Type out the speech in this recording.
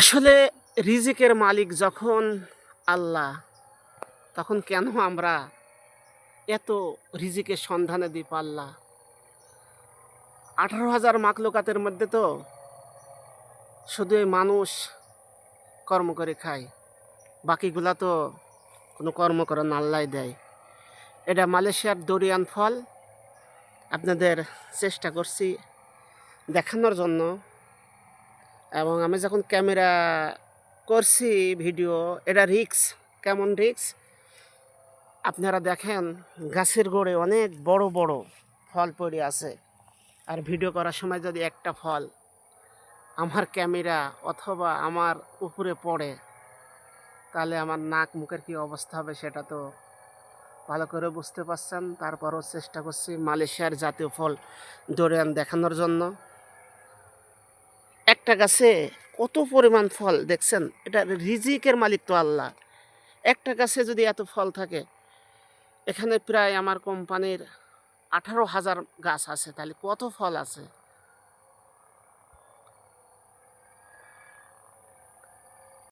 আসলে রিজিকের মালিক যখন আল্লাহ, তখন কেন আমরা এত রিজিকের সন্ধানে দিই পাল্লা? 18,000 মাখলুকাতের মধ্যে তো শুধু এই মানুষ কর্ম করে খায়, বাকিগুলা তো কোনো কর্ম করে না, আল্লাহ দেয়। এটা মালয়েশিয়ার দরিয়ান ফল, আপনাদের চেষ্টা করছি দেখানোর জন্য। এবং আমি যখন ক্যামেরা করছি ভিডিও, এটা রিস্ক, কেমন রিস্ক আপনারা দেখেন। গাছের গোড়ে অনেক বড় বড় ফল পড়ে আছে, আর ভিডিও করার সময় যদি একটা ফল আমার ক্যামেরা অথবা আমার উপরে পড়ে, তাহলে আমার নাক মুখের কী অবস্থা হবে সেটা তো ভালো করে বুঝতে পারছেন। তারপরও চেষ্টা করছি মালয়েশিয়ার জাতীয় ফল ডোরিয়ান দেখানোর জন্য। একটা গাছে কত পরিমাণ ফল দেখছেন, এটা রিজিকের মালিক তো আল্লাহ। একটা গাছে যদি এত ফল থাকে, এখানে প্রায় আমার কোম্পানির 18,000 গাছ আছে, তাহলে কত ফল আছে।